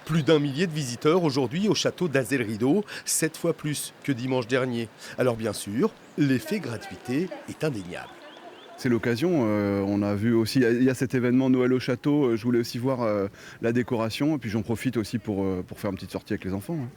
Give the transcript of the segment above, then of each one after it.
Plus d'1 millier de visiteurs aujourd'hui au château d'Azelrido, 7 fois plus que dimanche dernier. Alors bien sûr, l'effet gratuité est indéniable. C'est l'occasion, on a vu aussi, il y a cet événement Noël au château, je voulais aussi voir la décoration et puis j'en profite aussi pour faire une petite sortie avec les enfants. Ouais.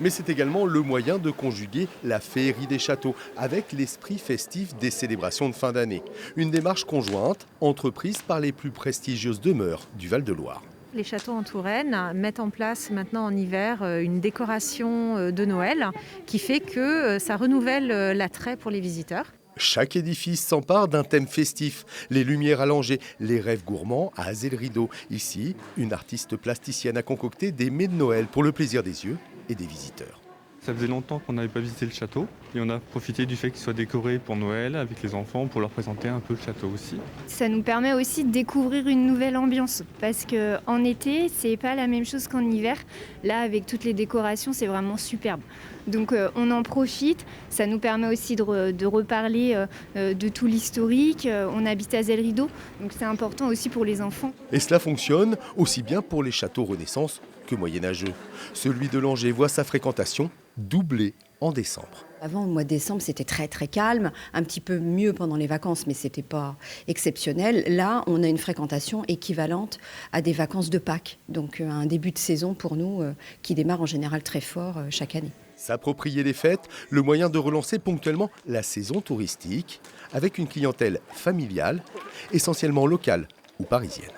Mais c'est également le moyen de conjuguer la féerie des châteaux avec l'esprit festif des célébrations de fin d'année. Une démarche conjointe entreprise par les plus prestigieuses demeures du Val-de-Loire. Les châteaux en Touraine mettent en place maintenant en hiver une décoration de Noël qui fait que ça renouvelle l'attrait pour les visiteurs. Chaque édifice s'empare d'un thème festif. Les lumières allongées, les rêves gourmands à Azelrido. Ici, une artiste plasticienne a concocté des mets de Noël pour le plaisir des yeux et des visiteurs. Ça faisait longtemps qu'on n'avait pas visité le château et on a profité du fait qu'il soit décoré pour Noël avec les enfants pour leur présenter un peu le château aussi. Ça nous permet aussi de découvrir une nouvelle ambiance parce qu'en été, c'est pas la même chose qu'en hiver. Là, avec toutes les décorations, c'est vraiment superbe. Donc on en profite, ça nous permet aussi de reparler de tout l'historique. On habite à Azelrido, donc c'est important aussi pour les enfants. Et cela fonctionne aussi bien pour les châteaux Renaissance que moyenâgeux. Celui de Langeais voit sa fréquentation doubler en décembre. Avant, au mois de décembre, c'était très très calme, un petit peu mieux pendant les vacances, mais c'était pas exceptionnel. Là, on a une fréquentation équivalente à des vacances de Pâques, donc un début de saison pour nous qui démarre en général très fort chaque année. S'approprier les fêtes, le moyen de relancer ponctuellement la saison touristique avec une clientèle familiale, essentiellement locale ou parisienne.